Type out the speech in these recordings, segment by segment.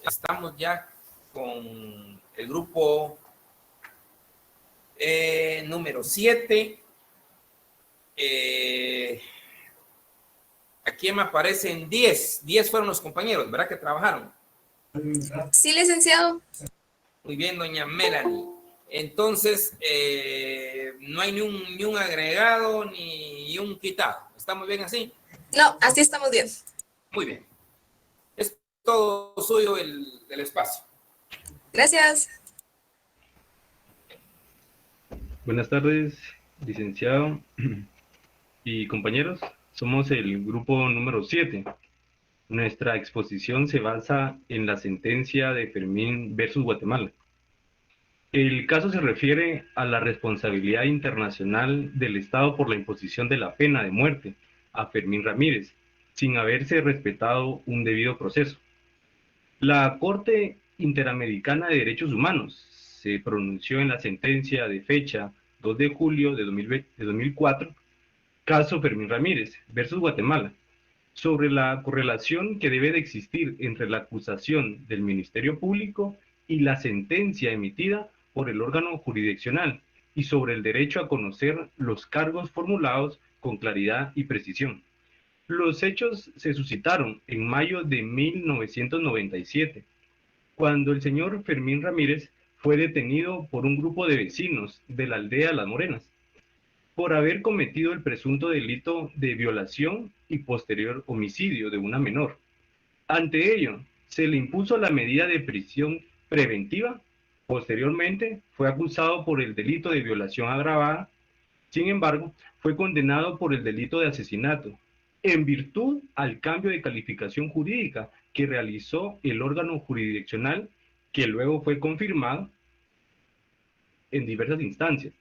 Estamos ya con el grupo número 7. Aquí me aparecen 10. 10 fueron los compañeros, ¿verdad? Que trabajaron. Sí, licenciado. Muy bien, doña Melanie. Entonces, no hay ni un agregado ni un quitado. ¿Estamos bien así? No, así estamos bien. Muy bien. Es todo suyo el espacio. Gracias. Buenas tardes, licenciado y compañeros. Somos el grupo número 7. Nuestra exposición se basa en la sentencia de Fermín versus Guatemala. El caso se refiere a la responsabilidad internacional del Estado por la imposición de la pena de muerte a Fermín Ramírez, sin haberse respetado un debido proceso. La Corte Interamericana de Derechos Humanos se pronunció en la sentencia de fecha 2 de julio de 2004, caso Fermín Ramírez versus Guatemala, sobre la correlación que debe de existir entre la acusación del Ministerio Público y la sentencia emitida por el órgano jurisdiccional, y sobre el derecho a conocer los cargos formulados con claridad y precisión. Los hechos se suscitaron en mayo de 1997, cuando el señor Fermín Ramírez fue detenido por un grupo de vecinos de la aldea Las Morenas, por haber cometido el presunto delito de violación y posterior homicidio de una menor. Ante ello, se le impuso la medida de prisión preventiva. Posteriormente, fue acusado por el delito de violación agravada. Sin embargo, fue condenado por el delito de asesinato, en virtud al cambio de calificación jurídica que realizó el órgano jurisdiccional, que luego fue confirmado en diversas instancias,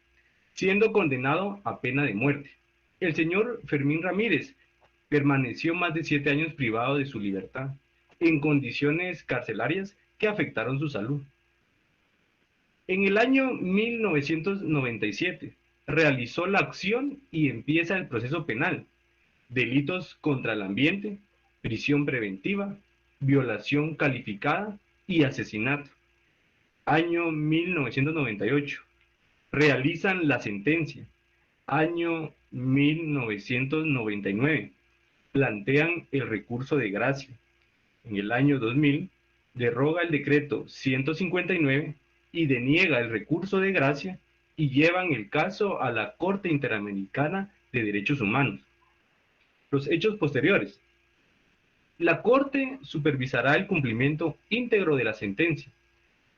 siendo condenado a pena de muerte. El señor Fermín Ramírez permaneció más de 7 años privado de su libertad, en condiciones carcelarias que afectaron su salud. En el año 1997 realizó la acción y empieza el proceso penal: delitos contra el ambiente, prisión preventiva, violación calificada y asesinato. Año 1998. Realizan la sentencia. Año 1999. Plantean el recurso de gracia. En el año 2000, deroga el decreto 159 y deniega el recurso de gracia, y llevan el caso a la Corte Interamericana de Derechos Humanos. Los hechos posteriores. La Corte supervisará el cumplimiento íntegro de la sentencia.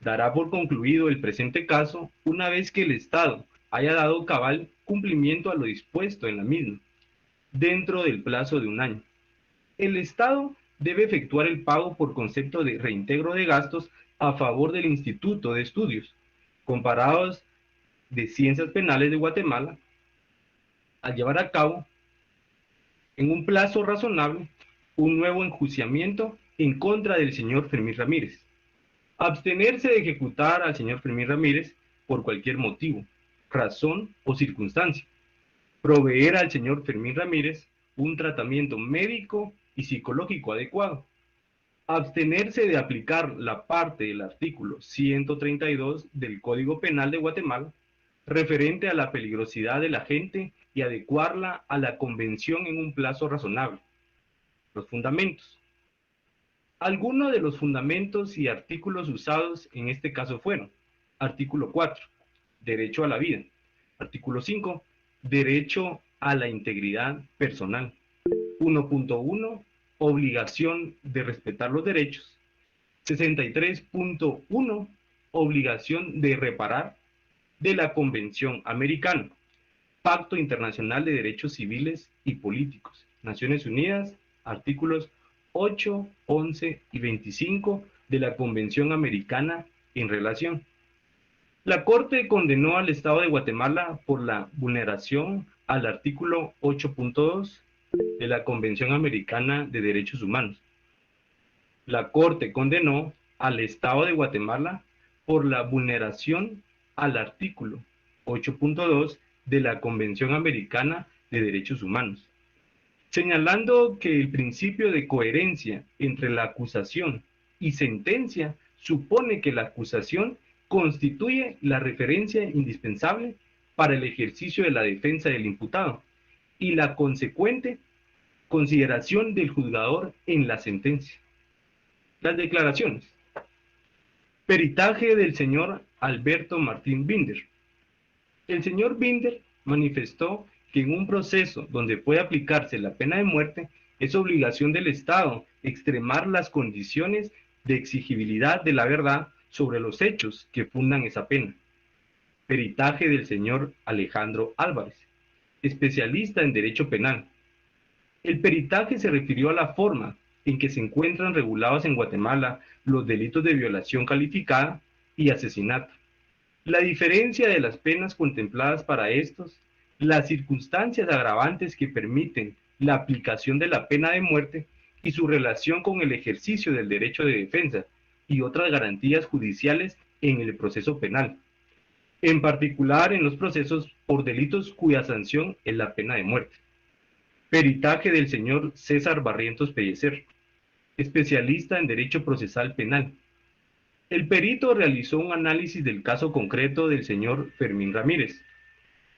Dará por concluido el presente caso una vez que el Estado haya dado cabal cumplimiento a lo dispuesto en la misma, dentro del plazo de 1 año. El Estado debe efectuar el pago por concepto de reintegro de gastos a favor del Instituto de Estudios Comparados de Ciencias Penales de Guatemala, al llevar a cabo, en un plazo razonable, un nuevo enjuiciamiento en contra del señor Fermín Ramírez. Abstenerse de ejecutar al señor Fermín Ramírez por cualquier motivo, razón o circunstancia. Proveer al señor Fermín Ramírez un tratamiento médico y psicológico adecuado. Abstenerse de aplicar la parte del artículo 132 del Código Penal de Guatemala referente a la peligrosidad del agente y adecuarla a la convención en un plazo razonable. Los fundamentos. Algunos de los fundamentos y artículos usados en este caso fueron: artículo 4, derecho a la vida; artículo 5, derecho a la integridad personal; 1.1, obligación de respetar los derechos; 63.1, obligación de reparar, de la Convención Americana, Pacto Internacional de Derechos Civiles y Políticos, Naciones Unidas, artículos 8, 11 y 25 de la Convención Americana en relación. La Corte condenó al Estado de Guatemala por la vulneración al artículo 8.2 de la Convención Americana de Derechos Humanos. La Corte condenó al Estado de Guatemala por la vulneración al artículo 8.2 de la Convención Americana de Derechos Humanos. señalando que el principio de coherencia entre la acusación y sentencia supone que la acusación constituye la referencia indispensable para el ejercicio de la defensa del imputado y la consecuente consideración del juzgador en la sentencia. Las declaraciones. Peritaje del señor Alberto Martín Binder. El señor Binder manifestó que en un proceso donde puede aplicarse la pena de muerte, es obligación del Estado extremar las condiciones de exigibilidad de la verdad sobre los hechos que fundan esa pena. Peritaje del señor Alejandro Álvarez, especialista en derecho penal. El peritaje se refirió a la forma en que se encuentran regulados en Guatemala los delitos de violación calificada y asesinato, la diferencia de las penas contempladas para estos, las circunstancias agravantes que permiten la aplicación de la pena de muerte y su relación con el ejercicio del derecho de defensa y otras garantías judiciales en el proceso penal, en particular en los procesos por delitos cuya sanción es la pena de muerte. Peritaje del señor César Barrientos Pellecer, especialista en Derecho Procesal Penal. El perito realizó un análisis del caso concreto del señor Fermín Ramírez,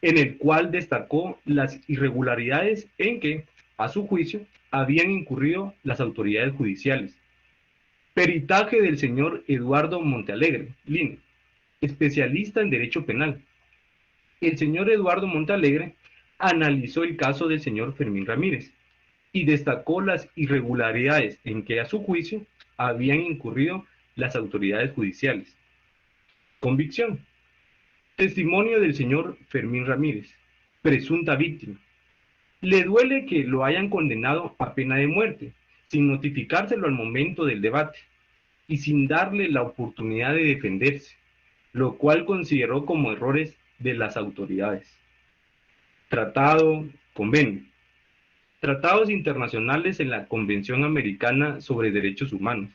en el cual destacó las irregularidades en que, a su juicio, habían incurrido las autoridades judiciales. Peritaje del señor Eduardo Montealegre, LIN, especialista en Derecho Penal. El señor Eduardo Montealegre analizó el caso del señor Fermín Ramírez y destacó las irregularidades en que, a su juicio, habían incurrido las autoridades judiciales. Convicción. Testimonio del señor Fermín Ramírez, presunta víctima. Le duele que lo hayan condenado a pena de muerte, sin notificárselo al momento del debate y sin darle la oportunidad de defenderse, lo cual consideró como errores de las autoridades. Tratado, convenio. Tratados internacionales en la Convención Americana sobre Derechos Humanos.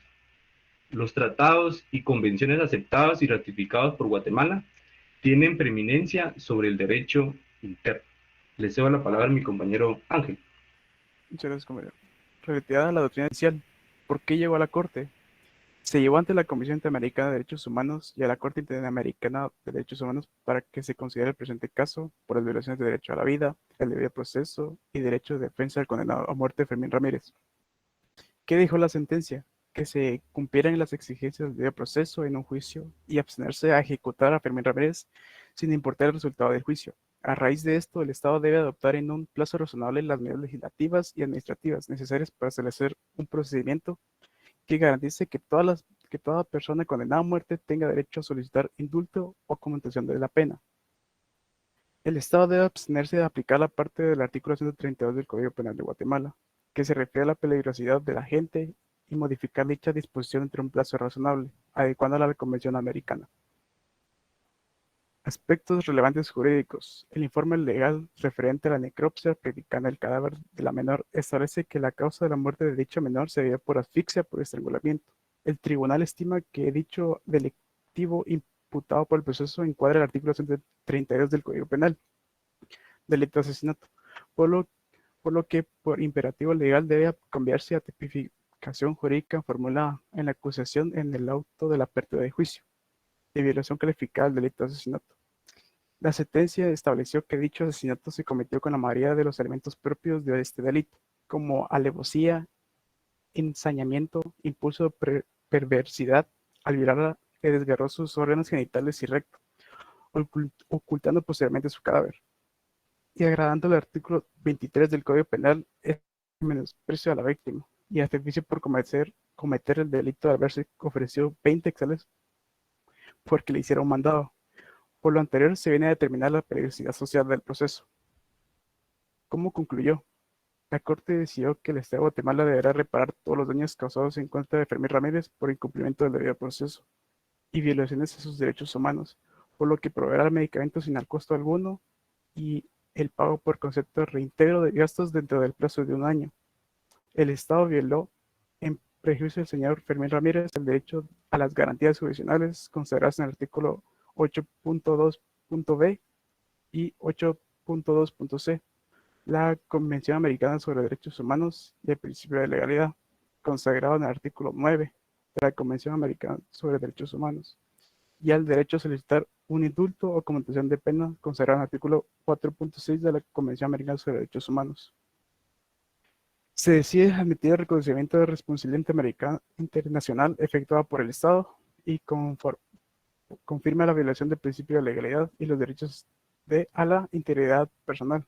Los tratados y convenciones aceptados y ratificados por Guatemala tienen preeminencia sobre el derecho interno. Le cedo la palabra a mi compañero Ángel. Muchas gracias, compañero. Retirada la doctrina inicial. ¿Por qué llegó a la Corte? Se llevó ante la Comisión Interamericana de Derechos Humanos y a la Corte Interamericana de Derechos Humanos para que se considere el presente caso por las violaciones de derecho a la vida, el debido proceso y derecho de defensa del condenado a muerte Fermín Ramírez. ¿Qué dijo la sentencia? Que se cumplieran las exigencias del debido proceso en un juicio y abstenerse a ejecutar a Fermín Ramírez sin importar el resultado del juicio. A raíz de esto, el Estado debe adoptar en un plazo razonable las medidas legislativas y administrativas necesarias para establecer un procedimiento que garantice que toda persona condenada a muerte tenga derecho a solicitar indulto o conmutación de la pena. El Estado debe abstenerse de aplicar la parte del artículo 132 del Código Penal de Guatemala, que se refiere a la peligrosidad de la gente, y modificar dicha disposición entre un plazo razonable, adecuándola a la Convención Americana. Aspectos relevantes jurídicos. El informe legal referente a la necropsia practicada en el cadáver de la menor establece que la causa de la muerte de dicha menor se dio por asfixia por estrangulamiento. El tribunal estima que dicho delictivo imputado por el proceso encuadra el artículo 132 del Código Penal, delito de asesinato, por lo que por imperativo legal debe cambiarse a tipificación jurídica formulada en la acusación en el auto de la apertura de juicio de violación calificada del delito de asesinato. La sentencia estableció que dicho asesinato se cometió con la mayoría de los elementos propios de este delito, como alevosía, ensañamiento, impulso de perversidad. Al violarla, le desgarró sus órganos genitales y recto, ocultando posteriormente su cadáver. Y agradando el artículo 23 del Código Penal, es menosprecio a la víctima y artificio por cometer el delito de haberse ofrecido 20 quetzales porque le hiciera un mandado. Por lo anterior, se viene a determinar la peligrosidad social del proceso. ¿Cómo concluyó? La Corte decidió que el Estado de Guatemala deberá reparar todos los daños causados en contra de Fermín Ramírez por incumplimiento del debido proceso y violaciones a sus derechos humanos, por lo que proveerá medicamentos sin al costo alguno y el pago por concepto de reintegro de gastos dentro del plazo de un año. El Estado violó, en prejuicio del señor Fermín Ramírez, el derecho a las garantías jurisdiccionales consagradas en el artículo 8.2.b y 8.2.c, la Convención Americana sobre Derechos Humanos y el principio de legalidad, consagrado en el artículo 9 de la Convención Americana sobre Derechos Humanos, y al derecho a solicitar un indulto o conmutación de pena, consagrado en el artículo 4.6 de la Convención Americana sobre Derechos Humanos. Se decide admitir el reconocimiento de responsabilidad internacional efectuada por el Estado y confirma la violación del principio de legalidad y los derechos a la integridad personal,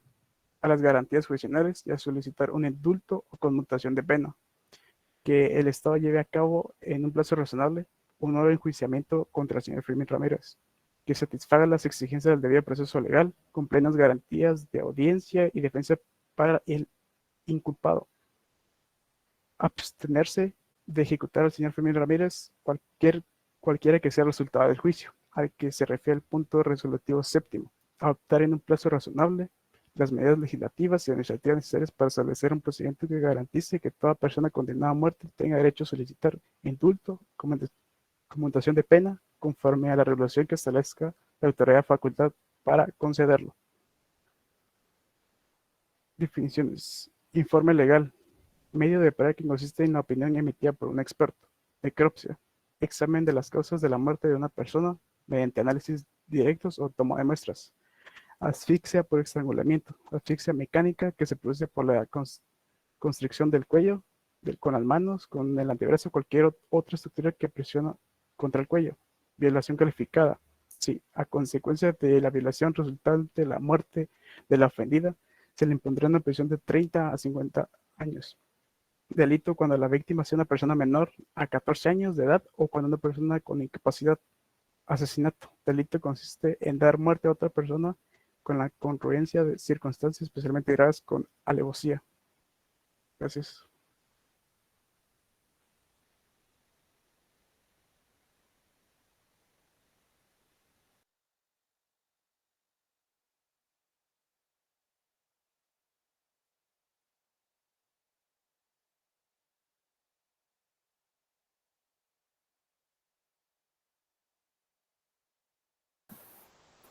a las garantías jurisdiccionales y a solicitar un indulto o conmutación de pena, que el Estado lleve a cabo en un plazo razonable un nuevo enjuiciamiento contra el señor Fermín Ramírez, que satisfaga las exigencias del debido proceso legal con plenas garantías de audiencia y defensa para el inculpado. Abstenerse de ejecutar al señor Fermín Ramírez cualquiera que sea el resultado del juicio, al que se refiere el punto resolutivo séptimo. Adoptar en un plazo razonable las medidas legislativas y administrativas necesarias para establecer un procedimiento que garantice que toda persona condenada a muerte tenga derecho a solicitar indulto, conmutación de pena, conforme a la regulación que establezca la autoridad facultad para concederlo. Definiciones. Informe legal. Medio de prueba que consiste en la opinión emitida por un experto. Necropsia. Examen de las causas de la muerte de una persona mediante análisis directos o toma de muestras. Asfixia por estrangulamiento. Asfixia mecánica que se produce por la constricción del cuello, con las manos, con el antebrazo o cualquier otra estructura que presiona contra el cuello. Violación calificada. Sí, a consecuencia de la violación resultante de la muerte de la ofendida, se le impondrá una prisión de 30 a 50 años. Delito cuando la víctima sea una persona menor a 14 años de edad o cuando una persona con incapacidad. Asesinato. Delito consiste en dar muerte a otra persona con la concurrencia de circunstancias especialmente graves con alevosía. Gracias.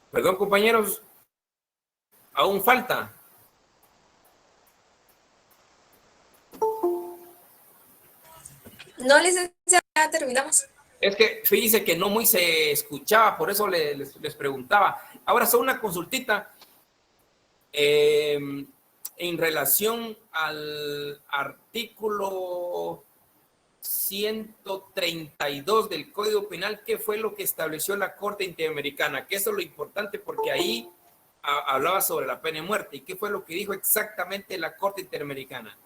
Perdón, compañeros, aún falta. No, licenciado, ya terminamos. Es que fíjense que no muy se escuchaba, por eso les preguntaba. Ahora solo una consultita en relación al artículo 132 del Código Penal. ¿Qué fue lo que estableció la Corte Interamericana? Que eso es lo importante porque ahí hablaba sobre la pena de muerte. ¿Y qué fue lo que dijo exactamente la Corte Interamericana?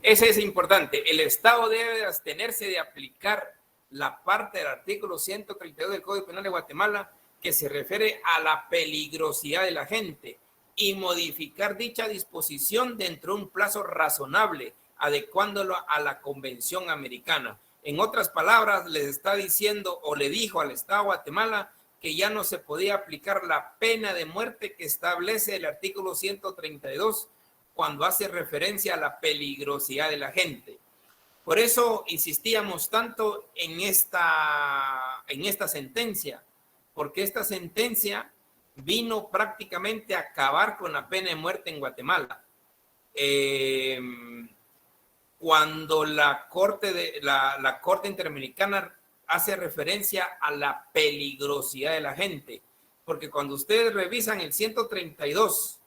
Ese es importante. El Estado debe abstenerse de aplicar la parte del artículo 132 del Código Penal de Guatemala que se refiere a la peligrosidad de la gente y modificar dicha disposición dentro de un plazo razonable, adecuándolo a la Convención Americana. En otras palabras, les está diciendo o le dijo al Estado de Guatemala que ya no se podía aplicar la pena de muerte que establece el artículo 132 cuando hace referencia a la peligrosidad de la gente. Por eso insistíamos tanto en esta sentencia, porque esta sentencia vino prácticamente a acabar con la pena de muerte en Guatemala. Cuando la Corte Interamericana hace referencia a la peligrosidad de la gente, porque cuando ustedes revisan el 132,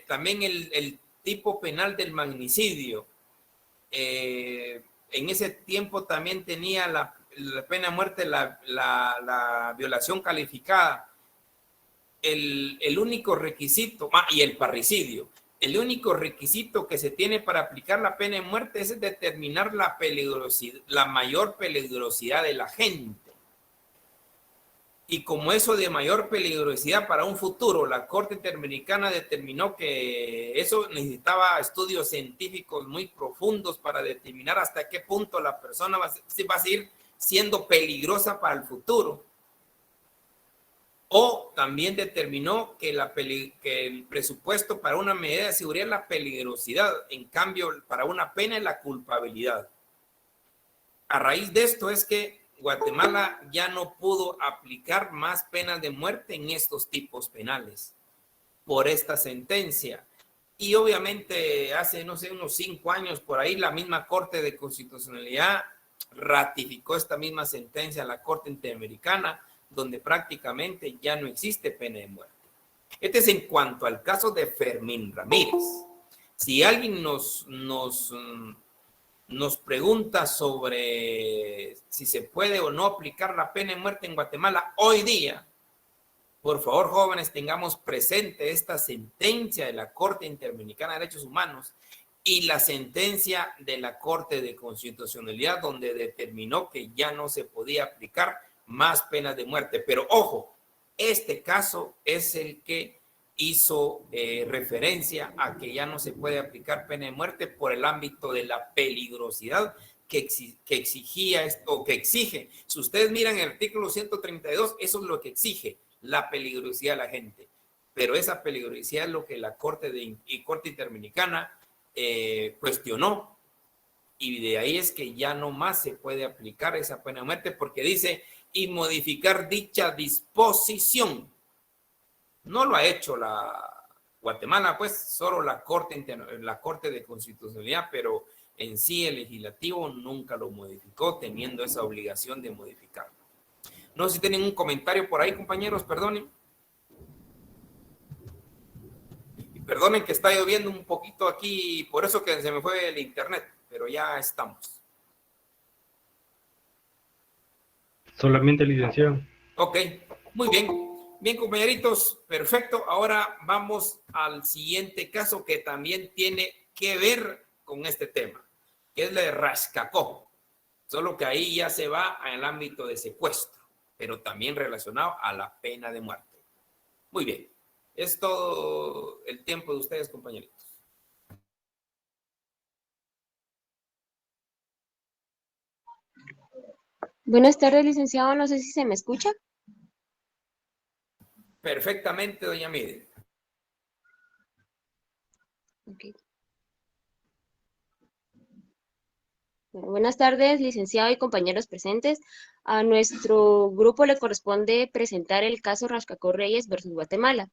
también el tipo penal del magnicidio, en ese tiempo también tenía la pena de muerte, la violación calificada, el único requisito, y el parricidio. El único requisito que se tiene para aplicar la pena de muerte es determinar la mayor peligrosidad de la gente. Y como eso de mayor peligrosidad para un futuro, la Corte Interamericana determinó que eso necesitaba estudios científicos muy profundos para determinar hasta qué punto la persona va a seguir siendo peligrosa para el futuro. O también determinó que el presupuesto para una medida de seguridad es la peligrosidad, en cambio para una pena es la culpabilidad. A raíz de esto es que Guatemala ya no pudo aplicar más penas de muerte en estos tipos penales por esta sentencia. Y obviamente hace, no sé, unos 5 años por ahí, la misma Corte de Constitucionalidad ratificó esta misma sentencia, la Corte Interamericana, donde prácticamente ya no existe pena de muerte. Este es en cuanto al caso de Fermín Ramírez. Si alguien nos pregunta sobre si se puede o no aplicar la pena de muerte en Guatemala hoy día, por favor, jóvenes, tengamos presente esta sentencia de la Corte Interamericana de Derechos Humanos y la sentencia de la Corte de Constitucionalidad, donde determinó que ya no se podía aplicar más penas de muerte. Pero ojo, este caso es el que hizo referencia a que ya no se puede aplicar pena de muerte por el ámbito de la peligrosidad que exigía esto, o que exige. Si ustedes miran el artículo 132, eso es lo que exige, la peligrosidad de la gente. Pero esa peligrosidad es lo que la Corte Interamericana cuestionó. Y de ahí es que ya no más se puede aplicar esa pena de muerte, porque dice, y modificar dicha disposición. No lo ha hecho la Guatemala, pues solo la Corte de Constitucionalidad, pero en sí el legislativo nunca lo modificó, teniendo esa obligación de modificarlo. No sé si tienen un comentario por ahí, compañeros, perdonen. Y perdonen que está lloviendo un poquito aquí, por eso que se me fue el internet, pero ya estamos. Solamente, licenciado. Ok, muy bien. Bien, compañeritos, perfecto. Ahora vamos al siguiente caso que también tiene que ver con este tema, que es la de Rascacó. Solo que ahí ya se va al ámbito de secuestro, pero también relacionado a la pena de muerte. Muy bien. Es todo el tiempo de ustedes, compañeritos. Buenas tardes, licenciado. No sé si se me escucha. Perfectamente, doña Mide. Okay. Bueno, buenas tardes, licenciado y compañeros presentes. A nuestro grupo le corresponde presentar el caso Rascacó Reyes versus Guatemala.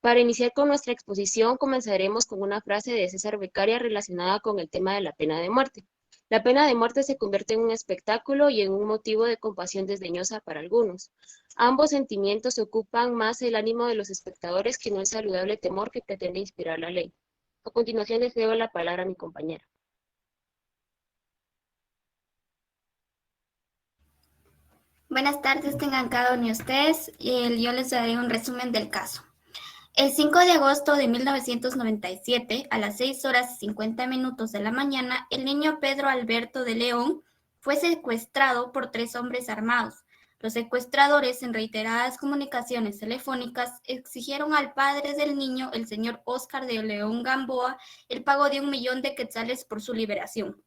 Para iniciar con nuestra exposición, comenzaremos con una frase de César Beccaria relacionada con el tema de la pena de muerte. La pena de muerte se convierte en un espectáculo y en un motivo de compasión desdeñosa para algunos. Ambos sentimientos ocupan más el ánimo de los espectadores que no el saludable temor que pretende inspirar la ley. A continuación les cedo la palabra a mi compañera. Buenas tardes, tengan cada uno de ustedes. Yo les daré un resumen del caso. El 5 de agosto de 1997, a las 6:50 de la mañana, el niño Pedro Alberto de León fue secuestrado por 3 hombres armados. Los secuestradores, en reiteradas comunicaciones telefónicas, exigieron al padre del niño, el señor Óscar de León Gamboa, el pago de 1 millón de quetzales por su liberación.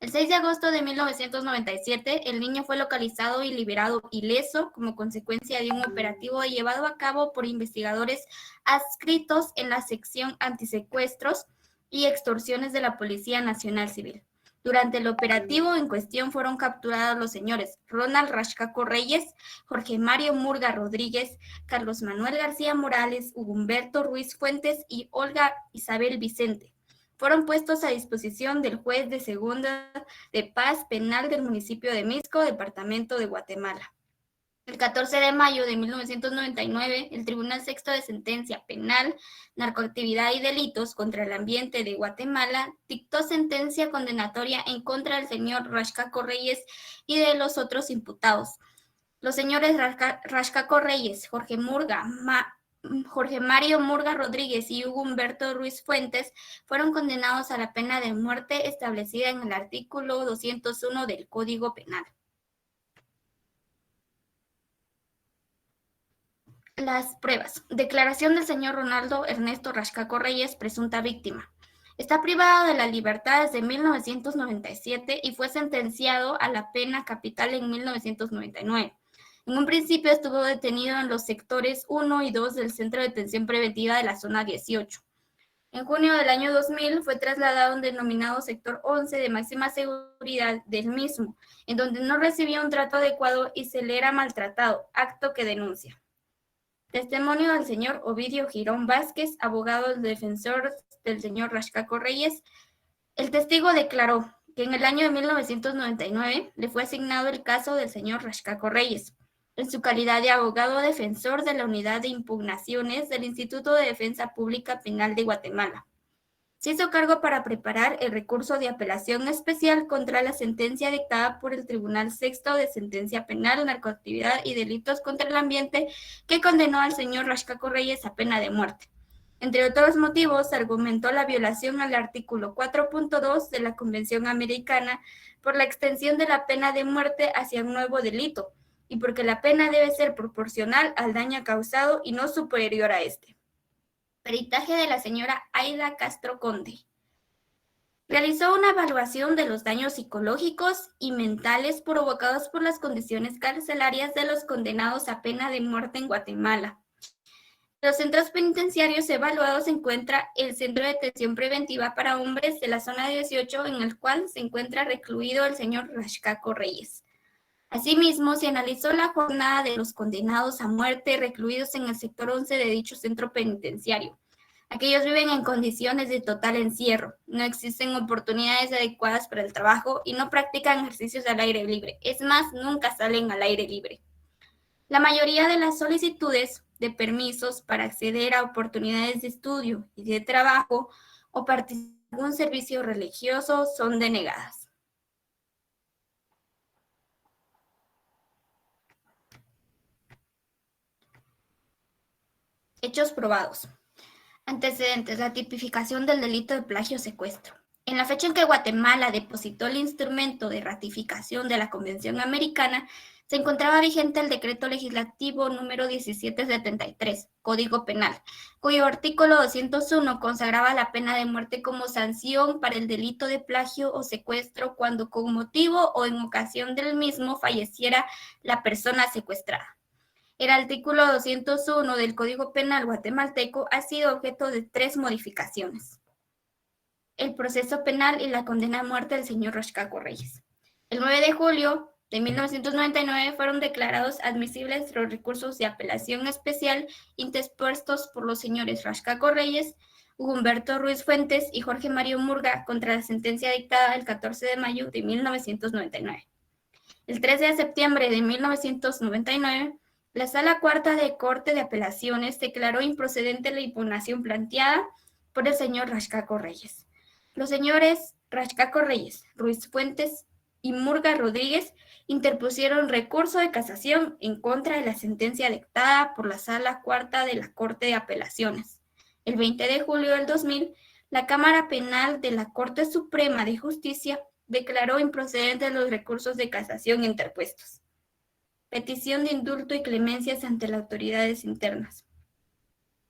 El 6 de agosto de 1997, el niño fue localizado y liberado ileso como consecuencia de un operativo llevado a cabo por investigadores adscritos en la sección antisecuestros y extorsiones de la Policía Nacional Civil. Durante el operativo en cuestión fueron capturados los señores Ronald Rascacó Reyes, Jorge Mario Murga Rodríguez, Carlos Manuel García Morales, Humberto Ruiz Fuentes y Olga Isabel Vicente. Fueron puestos a disposición del juez de segunda de paz penal del municipio de Mixco, departamento de Guatemala. El 14 de mayo de 1999, el Tribunal Sexto de Sentencia Penal, Narcoactividad y Delitos contra el Ambiente de Guatemala dictó sentencia condenatoria en contra del señor Rascacó Reyes y de los otros imputados. Los señores Rascacó Reyes, Jorge Mario Murga Rodríguez y Hugo Humberto Ruiz Fuentes fueron condenados a la pena de muerte establecida en el artículo 201 del Código Penal. Las pruebas. Declaración del señor Ronaldo Ernesto Rascacó Reyes, presunta víctima. Está privado de la libertad desde 1997 y fue sentenciado a la pena capital en 1999. En un principio estuvo detenido en los sectores 1 y 2 del Centro de Detención Preventiva de la Zona 18. En junio del año 2000 fue trasladado a un denominado sector 11 de máxima seguridad del mismo, en donde no recibía un trato adecuado y se le era maltratado, acto que denuncia. Testimonio del señor Ovidio Girón Vázquez, abogado del defensor del señor Raxcaco Reyes. El testigo declaró que en el año de 1999 le fue asignado el caso del señor Raxcaco Reyes, en su calidad de abogado defensor de la Unidad de Impugnaciones del Instituto de Defensa Pública Penal de Guatemala. Se hizo cargo para preparar el recurso de apelación especial contra la sentencia dictada por el Tribunal Sexto de Sentencia Penal, Narcoactividad y Delitos contra el Ambiente, que condenó al señor Raxcaco Reyes a pena de muerte. Entre otros motivos, argumentó la violación al artículo 4.2 de la Convención Americana por la extensión de la pena de muerte hacia un nuevo delito, y porque la pena debe ser proporcional al daño causado y no superior a este. Peritaje de la señora Aida Castro Conde. Realizó una evaluación de los daños psicológicos y mentales provocados por las condiciones carcelarias de los condenados a pena de muerte en Guatemala. En los centros penitenciarios evaluados se encuentra el Centro de Detención Preventiva para Hombres de la Zona 18, en el cual se encuentra recluido el señor Raxcaco Reyes. Asimismo, se analizó la jornada de los condenados a muerte recluidos en el sector 11 de dicho centro penitenciario. Aquellos viven en condiciones de total encierro, no existen oportunidades adecuadas para el trabajo y no practican ejercicios al aire libre. Es más, nunca salen al aire libre. La mayoría de las solicitudes de permisos para acceder a oportunidades de estudio y de trabajo o participar en algún servicio religioso son denegadas. Hechos probados. Antecedentes: la tipificación del delito de plagio secuestro. En la fecha en que Guatemala depositó el instrumento de ratificación de la Convención Americana, se encontraba vigente el decreto legislativo número 1773, Código Penal, cuyo artículo 201 consagraba la pena de muerte como sanción para el delito de plagio o secuestro cuando con motivo o en ocasión del mismo falleciera la persona secuestrada. El artículo 201 del Código Penal guatemalteco ha sido objeto de 3 modificaciones: el proceso penal y la condena a muerte del señor Raxcaco Reyes. El 9 de julio de 1999 fueron declarados admisibles los recursos de apelación especial interpuestos por los señores Raxcaco Reyes, Humberto Ruiz Fuentes y Jorge Mario Murga contra la sentencia dictada el 14 de mayo de 1999. El 13 de septiembre de 1999, la Sala Cuarta de Corte de Apelaciones declaró improcedente la impugnación planteada por el señor Raxcaco Reyes. Los señores Raxcaco Reyes, Ruiz Fuentes y Murga Rodríguez interpusieron recurso de casación en contra de la sentencia dictada por la Sala Cuarta de la Corte de Apelaciones. El 20 de julio del 2000, la Cámara Penal de la Corte Suprema de Justicia declaró improcedentes los recursos de casación interpuestos. Petición de indulto y clemencias ante las autoridades internas.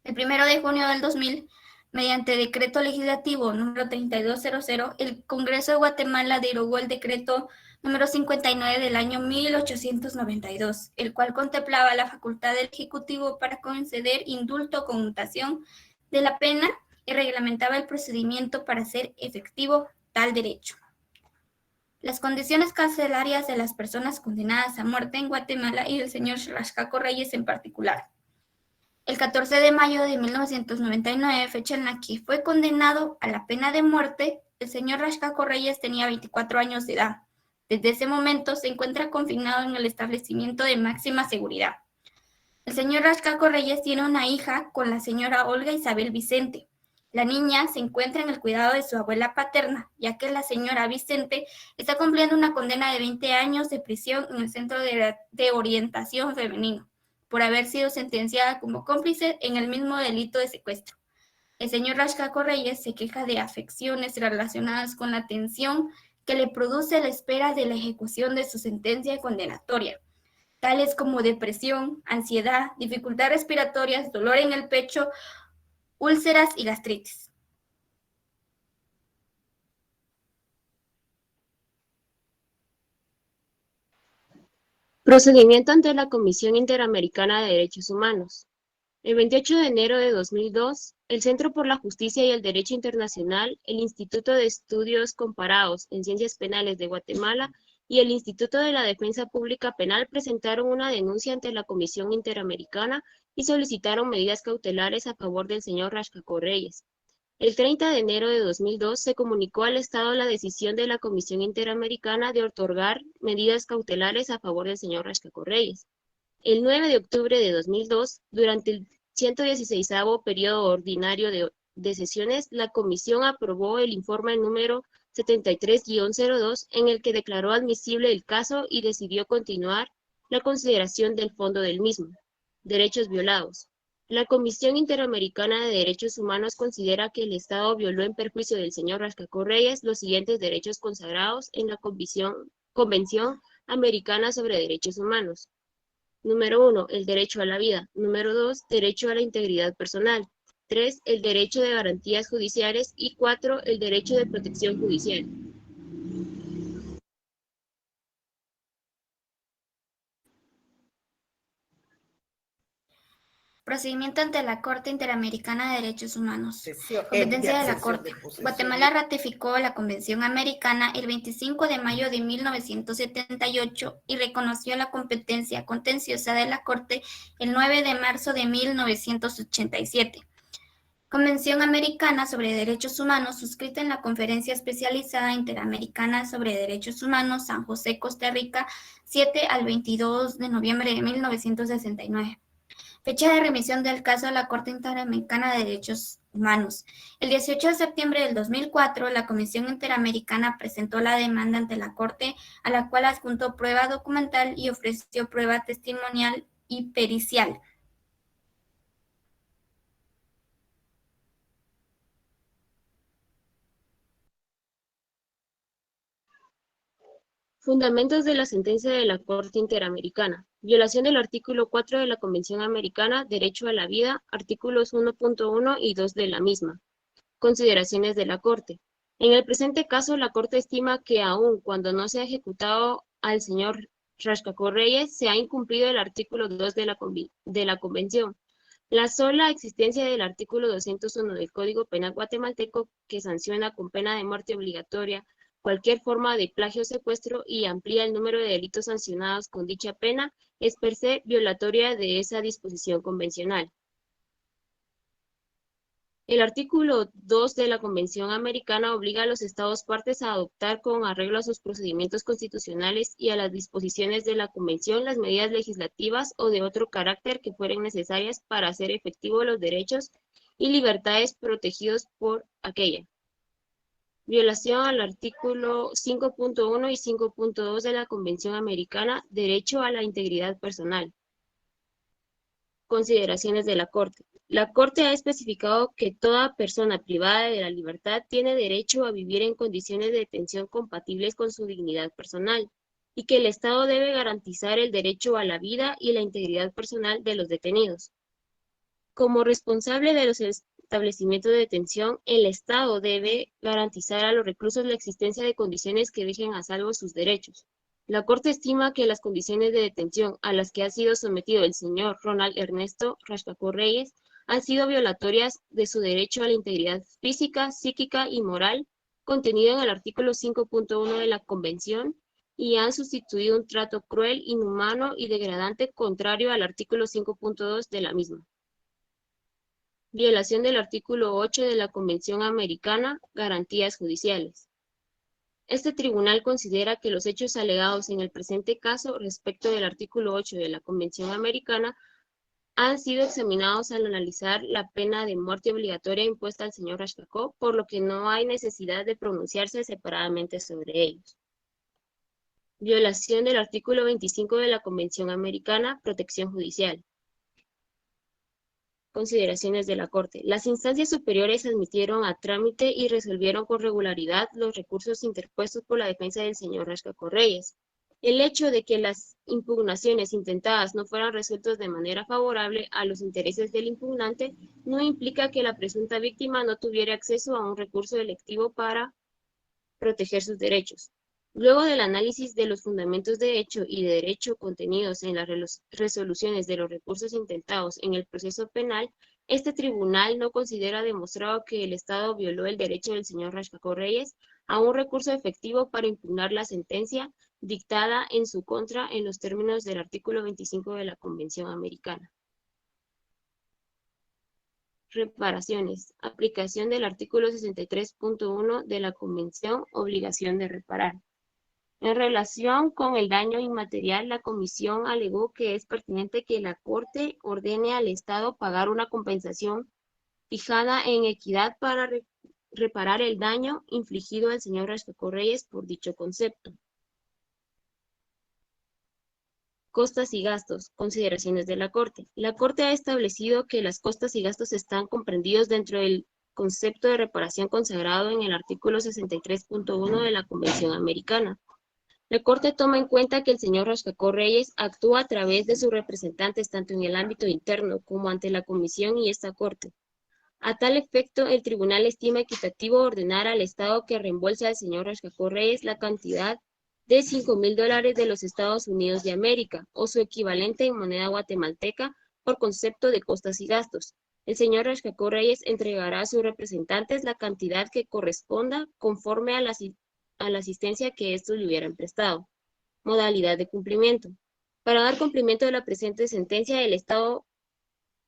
El 1 de junio del 2000, mediante decreto legislativo número 3200, el Congreso de Guatemala derogó el decreto número 59 del año 1892, el cual contemplaba la facultad del Ejecutivo para conceder indulto o conmutación de la pena y reglamentaba el procedimiento para hacer efectivo tal derecho. Las condiciones carcelarias de las personas condenadas a muerte en Guatemala y del señor Raxcaco Reyes en particular. El 14 de mayo de 1999, fecha en la que fue condenado a la pena de muerte, el señor Raxcaco Reyes tenía 24 años de edad. Desde ese momento se encuentra confinado en el establecimiento de máxima seguridad. El señor Raxcaco Reyes tiene una hija con la señora Olga Isabel Vicente. La niña se encuentra en el cuidado de su abuela paterna, ya que la señora Vicente está cumpliendo una condena de 20 años de prisión en el Centro de Orientación Femenino, por haber sido sentenciada como cómplice en el mismo delito de secuestro. El señor Raxcaco Reyes se queja de afecciones relacionadas con la tensión que le produce la espera de la ejecución de su sentencia condenatoria, tales como depresión, ansiedad, dificultad respiratorias, dolor en el pecho, úlceras y gastritis. Procedimiento ante la Comisión Interamericana de Derechos Humanos. El 28 de enero de 2002, el Centro por la Justicia y el Derecho Internacional, el Instituto de Estudios Comparados en Ciencias Penales de Guatemala y el Instituto de la Defensa Pública Penal presentaron una denuncia ante la Comisión Interamericana y solicitaron medidas cautelares a favor del señor Rashkako Reyes. El 30 de enero de 2002 se comunicó al Estado la decisión de la Comisión Interamericana de otorgar medidas cautelares a favor del señor Rashkako Reyes. El 9 de octubre de 2002, durante el 116º periodo ordinario de sesiones, la Comisión aprobó el informe número 73-02 en el que declaró admisible el caso y decidió continuar la consideración del fondo del mismo, derechos violados. La Comisión Interamericana de Derechos Humanos considera que el Estado violó en perjuicio del señor Rashkako Reyes los siguientes derechos consagrados en la Convención Americana sobre Derechos Humanos. Número 1, el derecho a la vida. Número 2, derecho a la integridad personal. 3, el derecho de garantías judiciales. Y 4, el derecho de protección judicial. Procedimiento ante la Corte Interamericana de Derechos Humanos. Competencia de la Corte. Guatemala ratificó la Convención Americana el 25 de mayo de 1978 y reconoció la competencia contenciosa de la Corte el 9 de marzo de 1987. Convención Americana sobre Derechos Humanos, suscrita en la Conferencia Especializada Interamericana sobre Derechos Humanos, San José, Costa Rica, 7 al 22 de noviembre de 1969. Fecha de remisión del caso a la Corte Interamericana de Derechos Humanos. El 18 de septiembre del 2004, la Comisión Interamericana presentó la demanda ante la Corte, a la cual adjuntó prueba documental y ofreció prueba testimonial y pericial. Fundamentos de la sentencia de la Corte Interamericana. Violación del artículo 4 de la Convención Americana, Derecho a la Vida, artículos 1.1 y 2 de la misma. Consideraciones de la Corte. En el presente caso, la Corte estima que aun cuando no se ha ejecutado al señor Rashkako Reyes, se ha incumplido el artículo 2 de la Convención. La sola existencia del artículo 201 del Código Penal guatemalteco, que sanciona con pena de muerte obligatoria cualquier forma de plagio o secuestro y amplía el número de delitos sancionados con dicha pena, es per se violatoria de esa disposición convencional. El artículo 2 de la Convención Americana obliga a los Estados partes a adoptar con arreglo a sus procedimientos constitucionales y a las disposiciones de la Convención las medidas legislativas o de otro carácter que fueren necesarias para hacer efectivos los derechos y libertades protegidos por aquella. Violación al artículo 5.1 y 5.2 de la Convención Americana, derecho a la integridad personal. Consideraciones de la Corte. La Corte ha especificado que toda persona privada de la libertad tiene derecho a vivir en condiciones de detención compatibles con su dignidad personal, y que el Estado debe garantizar el derecho a la vida y la integridad personal de los detenidos. Como responsable de los establecimientos de detención, el Estado debe garantizar a los reclusos la existencia de condiciones que dejen a salvo sus derechos. La Corte estima que las condiciones de detención a las que ha sido sometido el señor Ronald Ernesto Rashkako Reyes han sido violatorias de su derecho a la integridad física, psíquica y moral, contenido en el artículo 5.1 de la Convención, y han sustituido un trato cruel, inhumano y degradante contrario al artículo 5.2 de la misma. Violación del artículo 8 de la Convención Americana, garantías judiciales. Este tribunal considera que los hechos alegados en el presente caso respecto del artículo 8 de la Convención Americana han sido examinados al analizar la pena de muerte obligatoria impuesta al señor Rashkako, por lo que no hay necesidad de pronunciarse separadamente sobre ellos. Violación del artículo 25 de la Convención Americana, protección judicial. Consideraciones de la Corte. Las instancias superiores admitieron a trámite y resolvieron con regularidad los recursos interpuestos por la defensa del señor Rashkako Reyes. El hecho de que las impugnaciones intentadas no fueran resueltas de manera favorable a los intereses del impugnante no implica que la presunta víctima no tuviera acceso a un recurso electivo para proteger sus derechos. Luego del análisis de los fundamentos de hecho y de derecho contenidos en las resoluciones de los recursos intentados en el proceso penal, este tribunal no considera demostrado que el Estado violó el derecho del señor Raskakov Reyes a un recurso efectivo para impugnar la sentencia dictada en su contra en los términos del artículo 25 de la Convención Americana. Reparaciones. Aplicación del artículo 63.1 de la Convención, obligación de reparar. En relación con el daño inmaterial, la Comisión alegó que es pertinente que la Corte ordene al Estado pagar una compensación fijada en equidad para reparar el daño infligido al señor Raskakov Reyes por dicho concepto. Costas y gastos. Consideraciones de la Corte. La Corte ha establecido que las costas y gastos están comprendidos dentro del concepto de reparación consagrado en el artículo 63.1 de la Convención Americana. La Corte toma en cuenta que el señor Raskakov Reyes actúa a través de sus representantes tanto en el ámbito interno como ante la Comisión y esta Corte. A tal efecto, el Tribunal estima equitativo ordenar al Estado que reembolse al señor Raskakov Reyes la cantidad de $5,000 de los Estados Unidos de América, o su equivalente en moneda guatemalteca, por concepto de costas y gastos. El señor Raskakov Reyes entregará a sus representantes la cantidad que corresponda conforme a la asistencia que estos le hubieran prestado. Modalidad de cumplimiento. Para dar cumplimiento a la presente sentencia, el Estado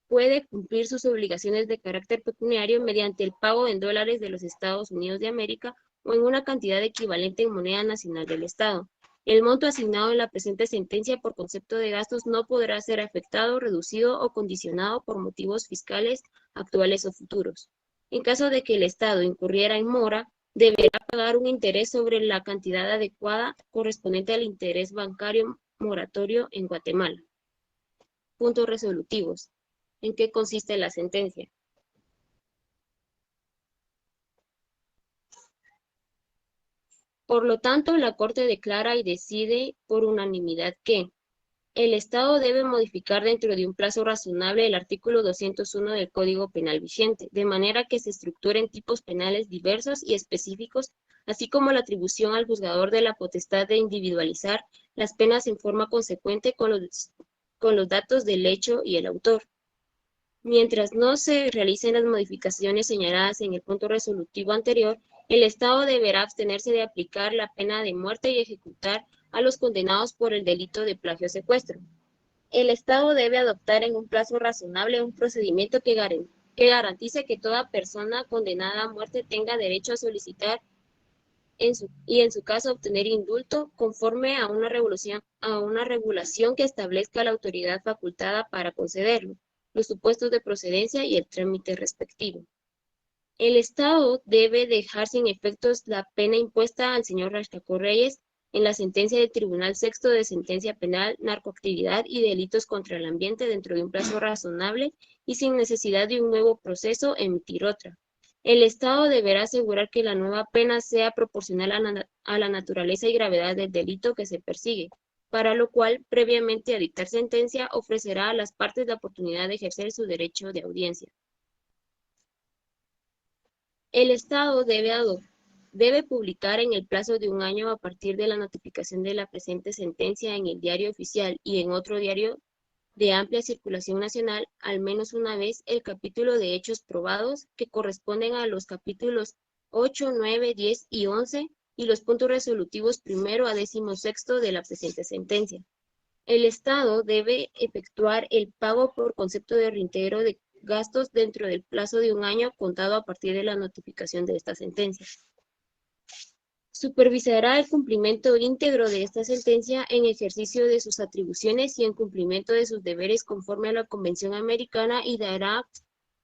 puede cumplir sus obligaciones de carácter pecuniario mediante el pago en dólares de los Estados Unidos de América o en una cantidad equivalente en moneda nacional del Estado. El monto asignado en la presente sentencia por concepto de gastos no podrá ser afectado, reducido o condicionado por motivos fiscales actuales o futuros. En caso de que el Estado incurriera en mora, deberá pagar un interés sobre la cantidad adecuada correspondiente al interés bancario moratorio en Guatemala. Puntos resolutivos. ¿En qué consiste la sentencia? Por lo tanto, la Corte declara y decide por unanimidad que el Estado debe modificar dentro de un plazo razonable el artículo 201 del Código Penal vigente, de manera que se estructuren tipos penales diversos y específicos, así como la atribución al juzgador de la potestad de individualizar las penas en forma consecuente con los datos del hecho y el autor. Mientras no se realicen las modificaciones señaladas en el punto resolutivo anterior, el Estado deberá abstenerse de aplicar la pena de muerte y ejecutar a los condenados por el delito de plagio secuestro. El Estado debe adoptar en un plazo razonable un procedimiento que garantice que toda persona condenada a muerte tenga derecho a solicitar en su caso obtener indulto conforme a una regulación que establezca la autoridad facultada para concederlo, los supuestos de procedencia y el trámite respectivo. El Estado debe dejar sin efectos la pena impuesta al señor Raskakov Reyes en la sentencia del Tribunal Sexto de Sentencia Penal, Narcoactividad y Delitos contra el Ambiente dentro de un plazo razonable y sin necesidad de un nuevo proceso emitir otra. El Estado deberá asegurar que la nueva pena sea proporcional a la naturaleza y gravedad del delito que se persigue, para lo cual, previamente a dictar sentencia, ofrecerá a las partes la oportunidad de ejercer su derecho de audiencia. El Estado debe publicar en el plazo de 1 año a partir de la notificación de la presente sentencia en el Diario Oficial y en otro diario de amplia circulación nacional, al menos una vez, el capítulo de hechos probados que corresponden a los capítulos 8, 9, 10 y 11 y los puntos resolutivos 1 a 16 de la presente sentencia. El Estado debe efectuar el pago por concepto de reintegro de gastos dentro del plazo de 1 año contado a partir de la notificación de esta sentencia. Supervisará el cumplimiento íntegro de esta sentencia en ejercicio de sus atribuciones y en cumplimiento de sus deberes conforme a la Convención Americana y dará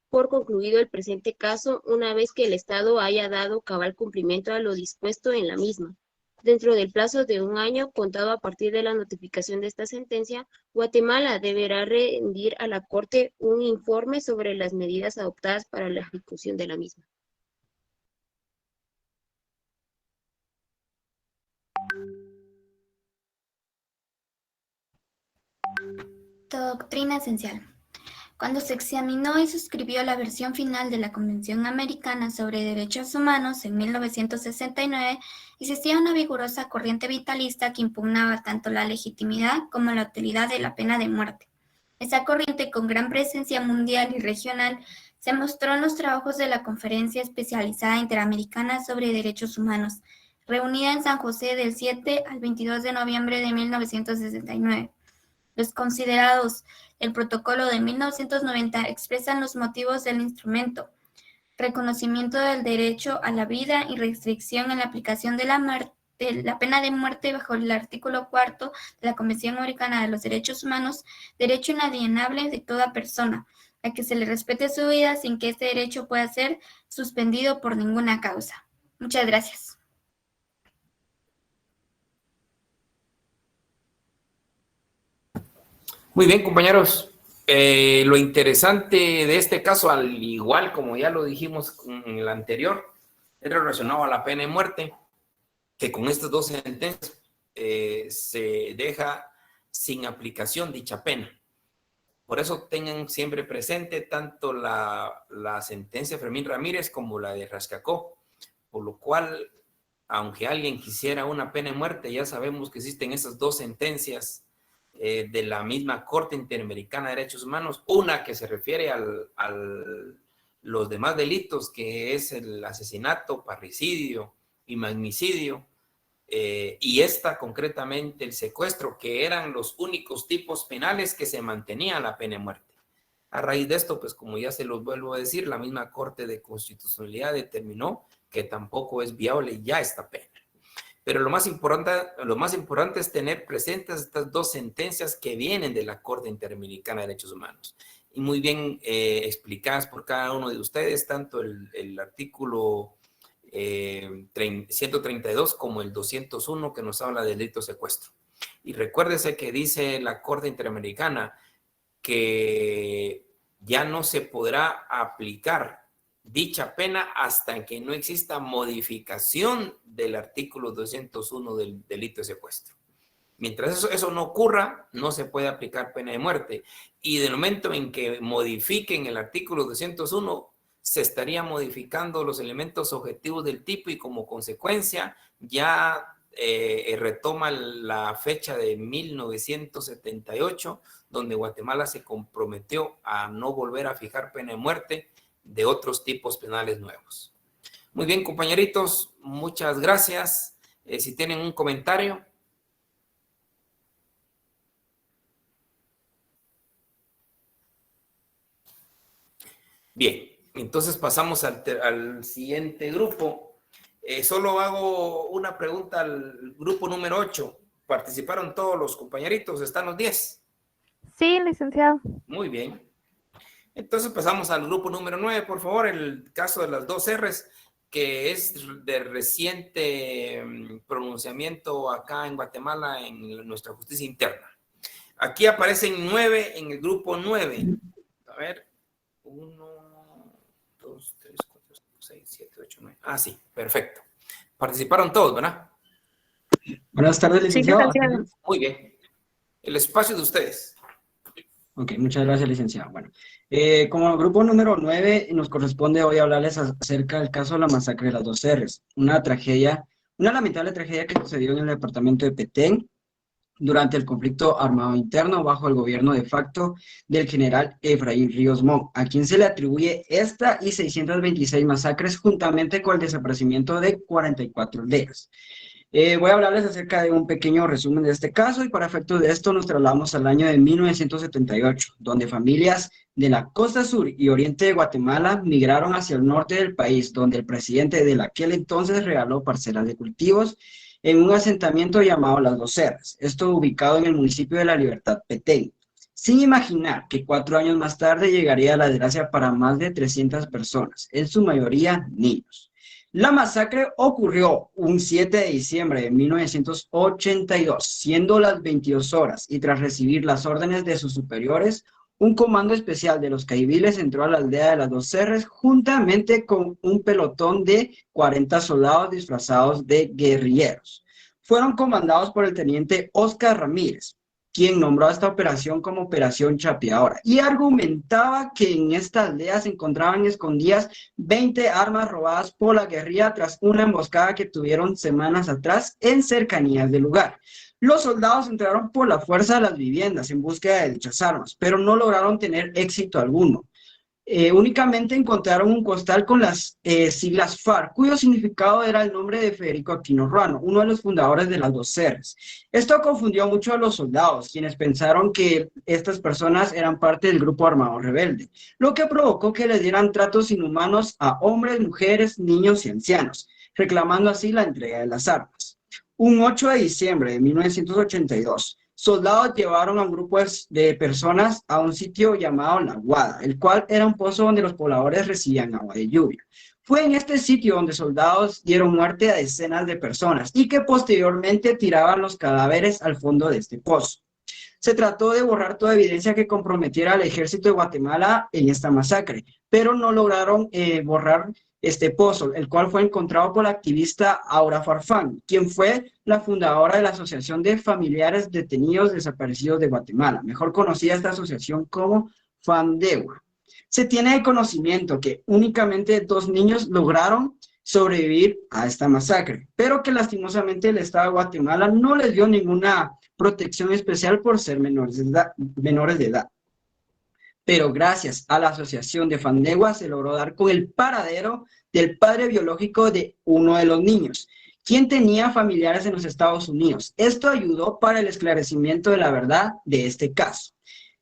por concluido el presente caso una vez que el Estado haya dado cabal cumplimiento a lo dispuesto en la misma. Dentro del plazo de 1 año contado a partir de la notificación de esta sentencia, Guatemala deberá rendir a la Corte un informe sobre las medidas adoptadas para la ejecución de la misma. Doctrina esencial. Cuando se examinó y suscribió la versión final de la Convención Americana sobre Derechos Humanos en 1969, existía una vigorosa corriente vitalista que impugnaba tanto la legitimidad como la utilidad de la pena de muerte. Esa corriente, con gran presencia mundial y regional, se mostró en los trabajos de la Conferencia Especializada Interamericana sobre Derechos Humanos, reunida en San José del 7 al 22 de noviembre de 1969. Los considerados el Protocolo de 1990 expresan los motivos del instrumento: reconocimiento del derecho a la vida y restricción en la aplicación de la pena de muerte bajo el artículo 4 de la Convención Americana de los Derechos Humanos, derecho inalienable de toda persona, a que se le respete su vida sin que este derecho pueda ser suspendido por ninguna causa. Muchas gracias. Muy bien, compañeros. Lo interesante de este caso, al igual como ya lo dijimos en el anterior, es relacionado a la pena de muerte, que con estas dos sentencias se deja sin aplicación dicha pena. Por eso tengan siempre presente tanto la sentencia de Fermín Ramírez como la de Rascacó, por lo cual, aunque alguien quisiera una pena de muerte, ya sabemos que existen esas dos sentencias de la misma Corte Interamericana de Derechos Humanos, una que se refiere a los demás delitos, que es el asesinato, parricidio y magnicidio, y esta concretamente el secuestro, que eran los únicos tipos penales que se mantenía la pena de muerte. A raíz de esto, pues como ya se los vuelvo a decir, la misma Corte de Constitucionalidad determinó que tampoco es viable ya esta pena. Pero lo más importante es tener presentes estas dos sentencias que vienen de la Corte Interamericana de Derechos Humanos y muy bien explicadas por cada uno de ustedes, tanto el artículo 132 como el 201, que nos habla del delito de secuestro. Y recuérdese que dice la Corte Interamericana que ya no se podrá aplicar dicha pena hasta que no exista modificación del artículo 201 del delito de secuestro. Mientras eso no ocurra, no se puede aplicar pena de muerte. Y del momento en que modifiquen el artículo 201, se estaría modificando los elementos objetivos del tipo y como consecuencia ya retoma la fecha de 1978, donde Guatemala se comprometió a no volver a fijar pena de muerte de otros tipos penales nuevos. Muy bien, compañeritos, muchas gracias. Si tienen un comentario. Bien, entonces pasamos al siguiente grupo. Solo hago una pregunta al grupo número 8. ¿Participaron todos los compañeritos? ¿Están los 10? Sí, licenciado. Muy bien. Entonces pasamos al grupo número 9, por favor, el caso de las 2 R's, que es de reciente pronunciamiento acá en Guatemala en nuestra justicia interna. Aquí aparecen 9 en el grupo 9. A ver, 1, 2, 3, 4, 5, 6, 7, 8, 9. Ah, sí, perfecto. Participaron todos, ¿verdad? Buenas tardes, licenciado. Sí, licenciado. Muy bien. El espacio de ustedes. Ok, muchas gracias, licenciado. Bueno, como grupo número 9, nos corresponde hoy hablarles acerca del caso de la masacre de las 2 R's, una lamentable tragedia que sucedió en el departamento de Petén durante el conflicto armado interno bajo el gobierno de facto del general Efraín Ríos Montt, a quien se le atribuye esta y 626 masacres juntamente con el desaparecimiento de 44 aldeas. Voy a hablarles acerca de un pequeño resumen de este caso y para efectos de esto nos trasladamos al año de 1978, donde familias de la costa sur y oriente de Guatemala migraron hacia el norte del país, donde el presidente de aquel entonces regaló parcelas de cultivos en un asentamiento llamado Las 2 Serras, esto ubicado en el municipio de La Libertad, Petén, sin imaginar que 4 años más tarde llegaría la desgracia para más de 300 personas, en su mayoría niños. La masacre ocurrió un 7 de diciembre de 1982, siendo las 22 horas, y tras recibir las órdenes de sus superiores, un comando especial de los caibiles entró a la aldea de Las 2 Serras juntamente con un pelotón de 40 soldados disfrazados de guerrilleros. Fueron comandados por el teniente Oscar Ramírez. quien nombró a esta operación como Operación Chapeadora, y argumentaba que en esta aldea se encontraban escondidas 20 armas robadas por la guerrilla tras una emboscada que tuvieron semanas atrás en cercanías del lugar. Los soldados entraron por la fuerza a las viviendas en búsqueda de dichas armas, pero no lograron tener éxito alguno. Únicamente encontraron un costal con las siglas FARC, cuyo significado era el nombre de Federico Aquino Ruano, uno de los fundadores de las 2 R's. Esto confundió mucho a los soldados, quienes pensaron que estas personas eran parte del grupo armado rebelde, lo que provocó que les dieran tratos inhumanos a hombres, mujeres, niños y ancianos, reclamando así la entrega de las armas. Un 8 de diciembre de 1982, soldados llevaron a un grupo de personas a un sitio llamado La Guada, el cual era un pozo donde los pobladores recibían agua de lluvia. Fue en este sitio donde soldados dieron muerte a decenas de personas y que posteriormente tiraban los cadáveres al fondo de este pozo. Se trató de borrar toda evidencia que comprometiera al ejército de Guatemala en esta masacre, pero no lograron borrar este pozo, el cual fue encontrado por la activista Aura Farfán, quien fue la fundadora de la Asociación de Familiares Detenidos Desaparecidos de Guatemala, mejor conocida esta asociación como FANDEGUA. Se tiene de conocimiento que únicamente 2 niños lograron sobrevivir a esta masacre, pero que lastimosamente el Estado de Guatemala no les dio ninguna protección especial por ser menores de edad. Pero gracias a la asociación de FANDEGUA se logró dar con el paradero del padre biológico de uno de los niños, quien tenía familiares en los Estados Unidos. Esto ayudó para el esclarecimiento de la verdad de este caso.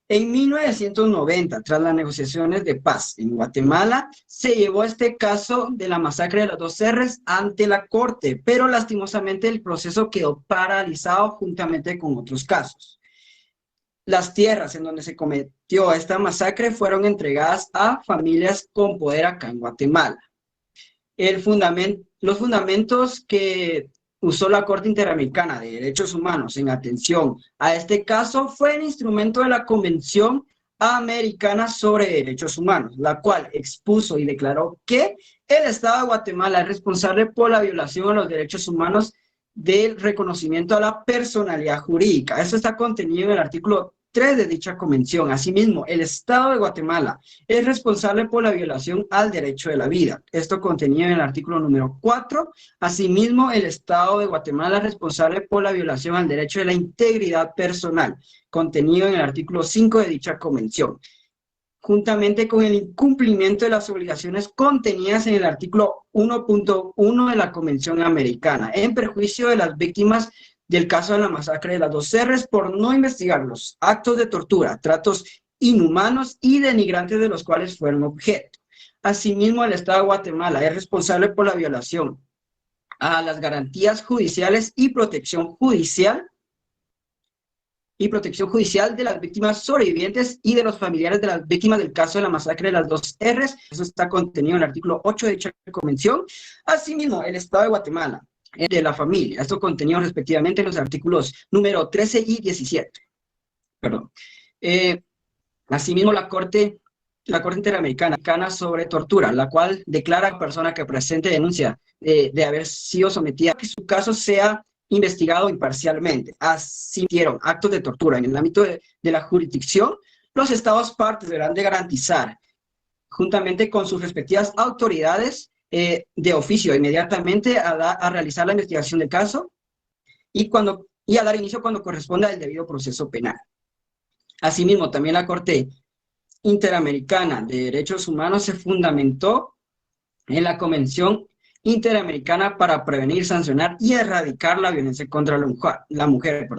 En 1990, tras las negociaciones de paz en Guatemala, se llevó este caso de la masacre de las 2 R's ante la corte, pero lastimosamente el proceso quedó paralizado juntamente con otros casos. Las tierras en donde se cometió esta masacre fueron entregadas a familias con poder acá en Guatemala. Los fundamentos que usó la Corte Interamericana de Derechos Humanos en atención a este caso fue el instrumento de la Convención Americana sobre Derechos Humanos, la cual expuso y declaró que el Estado de Guatemala es responsable por la violación a los derechos humanos del reconocimiento a la personalidad jurídica. Eso está contenido en el artículo 3 de dicha convención. Asimismo, el Estado de Guatemala es responsable por la violación al derecho de la vida. Esto contenido en el artículo número 4. Asimismo, el Estado de Guatemala es responsable por la violación al derecho de la integridad personal, contenido en el artículo 5 de dicha convención, juntamente con el incumplimiento de las obligaciones contenidas en el artículo 1.1 de la Convención Americana, en perjuicio de las víctimas del caso de la masacre de las 2 R's por no investigar los actos de tortura, tratos inhumanos y denigrantes de los cuales fueron objeto. Asimismo, el Estado de Guatemala es responsable por la violación a las garantías judiciales y protección judicial de las víctimas sobrevivientes y de los familiares de las víctimas del caso de la masacre de las 2 R's. Eso está contenido en el artículo 8 de dicha convención. Asimismo, el Estado de Guatemala de la familia. Esto contenido respectivamente en los artículos número 13 y 17. Perdón. Asimismo, la Corte Interamericana sobre Tortura, la cual declara a la persona que presente denuncia de haber sido sometida a que su caso sea investigado imparcialmente. Asistieron actos de tortura en el ámbito de la jurisdicción, los estados partes deberán de garantizar, juntamente con sus respectivas autoridades, de oficio inmediatamente a realizar la investigación del caso y a dar inicio cuando corresponda el debido proceso penal. Asimismo, también la Corte Interamericana de Derechos Humanos se fundamentó en la Convención Interamericana para prevenir, sancionar y erradicar la violencia contra la mujer.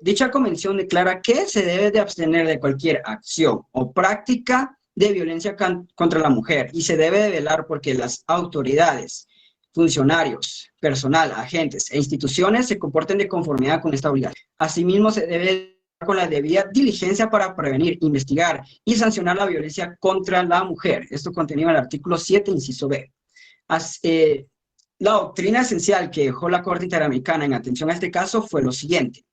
Dicha convención declara que se debe de abstener de cualquier acción o práctica de violencia contra la mujer y se debe de velar porque las autoridades, funcionarios, personal, agentes e instituciones se comporten de conformidad con esta obligación. Asimismo, se debe con la debida diligencia para prevenir, investigar y sancionar la violencia contra la mujer. Esto contenido en el artículo 7, inciso B. La doctrina esencial que dejó la Corte Interamericana en atención a este caso fue lo siguiente.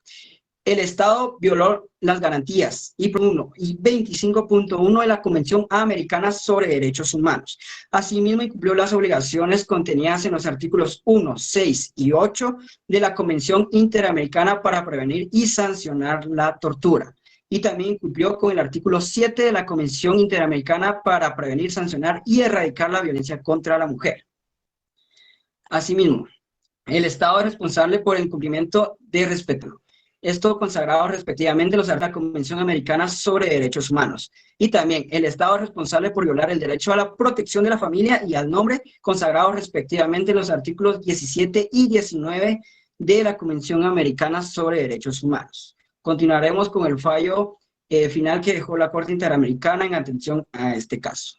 el Estado violó las garantías y 25.1 de la Convención Americana sobre Derechos Humanos. Asimismo, incumplió las obligaciones contenidas en los artículos 1, 6 y 8 de la Convención Interamericana para prevenir y sancionar la tortura. Y también incumplió con el artículo 7 de la Convención Interamericana para prevenir, sancionar y erradicar la violencia contra la mujer. Asimismo, el Estado es responsable por el incumplimiento de respeto. Esto consagrado respectivamente en los artículos de la Convención Americana sobre Derechos Humanos. Y también el Estado es responsable por violar el derecho a la protección de la familia y al nombre, consagrados respectivamente en los artículos 17 y 19 de la Convención Americana sobre Derechos Humanos. Continuaremos con el fallo final que dejó la Corte Interamericana en atención a este caso.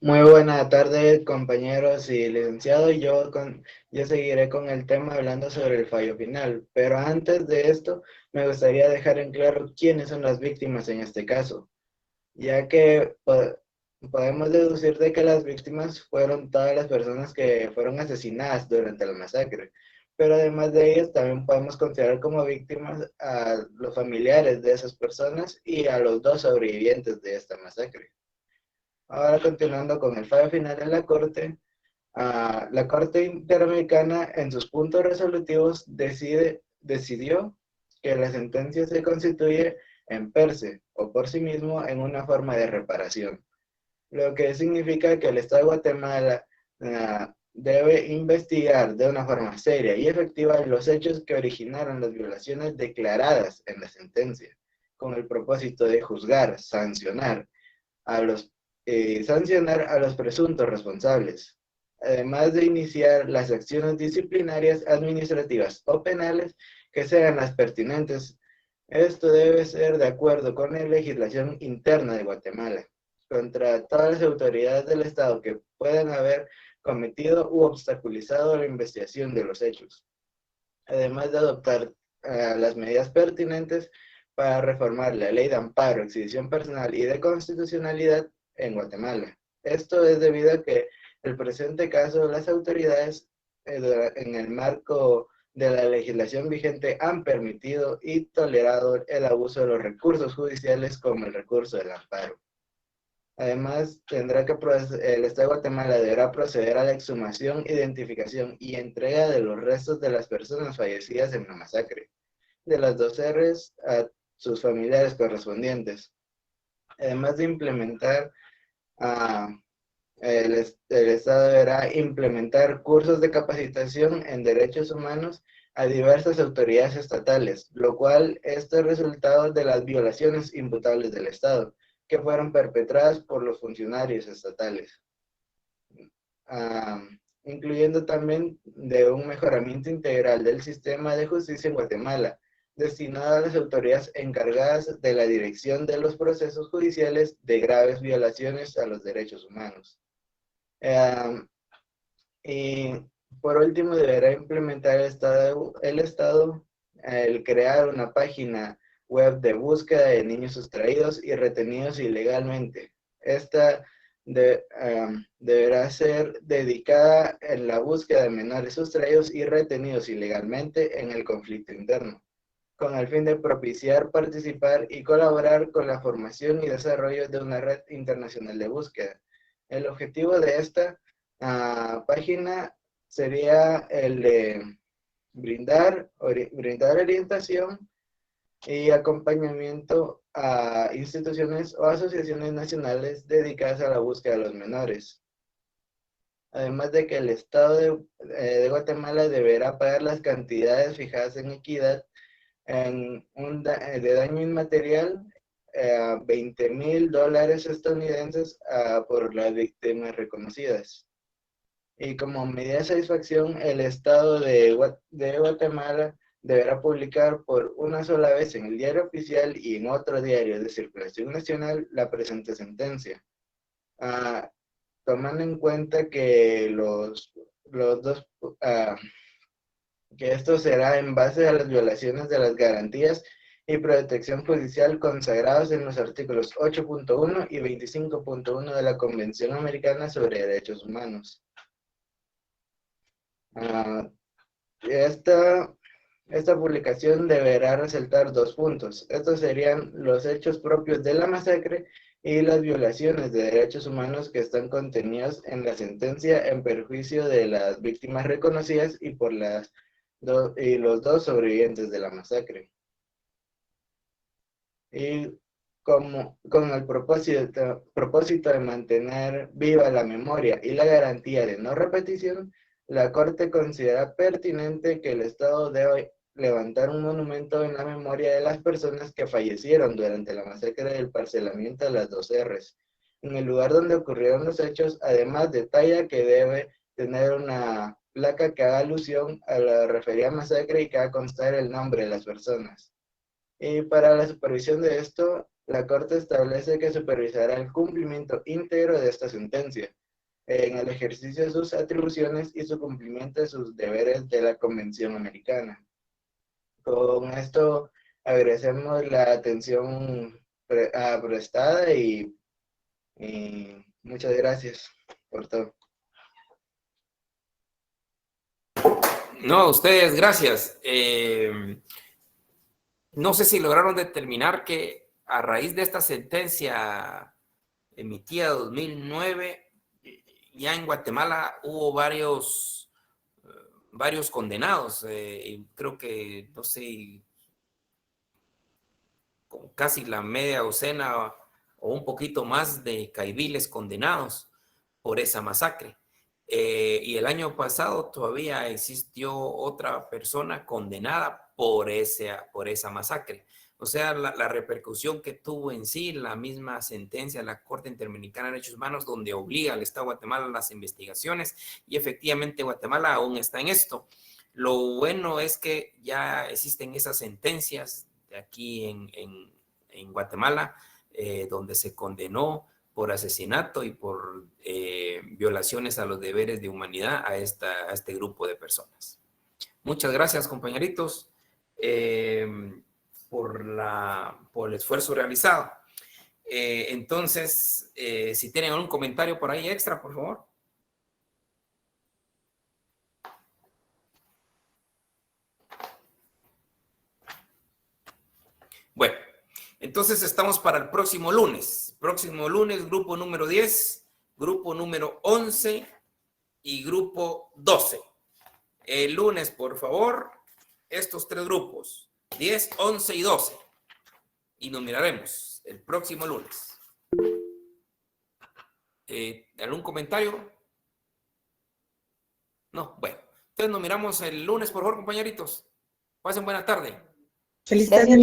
Muy buena tarde, compañeros y licenciados. Yo seguiré con el tema hablando sobre el fallo final, pero antes de esto me gustaría dejar en claro quiénes son las víctimas en este caso, ya que podemos deducir de que las víctimas fueron todas las personas que fueron asesinadas durante la masacre, pero además de ellas también podemos considerar como víctimas a los familiares de esas personas y a los 2 sobrevivientes de esta masacre. Ahora, continuando con el fallo final de la Corte Interamericana en sus puntos resolutivos decidió que la sentencia se constituye en per se o por sí mismo en una forma de reparación, lo que significa que el Estado de Guatemala debe investigar de una forma seria y efectiva los hechos que originaron las violaciones declaradas en la sentencia, con el propósito de juzgar, sancionar a los presuntos responsables, además de iniciar las acciones disciplinarias, administrativas o penales que sean las pertinentes. Esto debe ser de acuerdo con la legislación interna de Guatemala, contra todas las autoridades del Estado que puedan haber cometido u obstaculizado la investigación de los hechos, además de adoptar las medidas pertinentes para reformar la ley de amparo, exhibición personal y de constitucionalidad en Guatemala. Esto es debido a que el presente caso las autoridades en el marco de la legislación vigente han permitido y tolerado el abuso de los recursos judiciales como el recurso del amparo. Además, el Estado de Guatemala deberá proceder a la exhumación, identificación y entrega de los restos de las personas fallecidas en la masacre, de las 2 R's a sus familiares correspondientes. Además de implementar el Estado deberá implementar cursos de capacitación en derechos humanos a diversas autoridades estatales, lo cual es el resultado de las violaciones imputables del Estado, que fueron perpetradas por los funcionarios estatales, incluyendo también de un mejoramiento integral del sistema de justicia en Guatemala, destinado a las autoridades encargadas de la dirección de los procesos judiciales de graves violaciones a los derechos humanos. Y por último, deberá implementar el Estado el crear una página web de búsqueda de niños sustraídos y retenidos ilegalmente. Esta deberá ser dedicada en la búsqueda de menores sustraídos y retenidos ilegalmente en el conflicto interno, con el fin de propiciar, participar y colaborar con la formación y desarrollo de una red internacional de búsqueda. El objetivo de esta página sería el de brindar orientación y acompañamiento a instituciones o asociaciones nacionales dedicadas a la búsqueda de los menores. Además de que el Estado de Guatemala deberá pagar las cantidades fijadas en equidad de daño inmaterial, $20,000 estadounidenses por las víctimas reconocidas. Y como medida de satisfacción, el Estado de Guatemala deberá publicar por una sola vez en el Diario Oficial y en otro diario de circulación nacional la presente sentencia, tomando en cuenta que que esto será en base a las violaciones de las garantías y protección judicial consagrados en los artículos 8.1 y 25.1 de la Convención Americana sobre Derechos Humanos. Esta publicación deberá resaltar 2 puntos. Estos serían los hechos propios de la masacre y las violaciones de derechos humanos que están contenidos en la sentencia en perjuicio de las víctimas reconocidas y por los 2 sobrevivientes de la masacre. Y con el propósito de mantener viva la memoria y la garantía de no repetición, la Corte considera pertinente que el Estado debe levantar un monumento en la memoria de las personas que fallecieron durante la masacre del parcelamiento de las 2 R's. En el lugar donde ocurrieron los hechos, además detalla que debe tener una placa que haga alusión a la referida masacre y que haga constar el nombre de las personas. Y para la supervisión de esto, la Corte establece que supervisará el cumplimiento íntegro de esta sentencia, en el ejercicio de sus atribuciones y su cumplimiento de sus deberes de la Convención Americana. Con esto agradecemos la atención prestada y muchas gracias por todo. No, a ustedes, gracias. No sé si lograron determinar que a raíz de esta sentencia emitida 2009, ya en Guatemala hubo varios condenados. Creo que, no sé, con casi la media docena o un poquito más de caiviles condenados por esa masacre. Y el año pasado todavía existió otra persona condenada por esa masacre. O sea, la repercusión que tuvo en sí la misma sentencia de la Corte Interamericana de Derechos Humanos, donde obliga al Estado de Guatemala a las investigaciones, y efectivamente Guatemala aún está en esto. Lo bueno es que ya existen esas sentencias de aquí en Guatemala, donde se condenó por asesinato y por violaciones a los deberes de humanidad a este grupo de personas. Muchas gracias, compañeritos, por el esfuerzo realizado. Entonces, si tienen algún comentario por ahí extra, por favor. Bueno, entonces estamos para el próximo lunes. Próximo lunes, grupo número 10, grupo número 11 y grupo 12. El lunes, por favor, estos 3 grupos, 10, 11 y 12. Y nos miraremos el próximo lunes. ¿Algún comentario? No, bueno. Entonces nos miramos el lunes, por favor, compañeritos. Pasen buena tarde. Feliz tarde.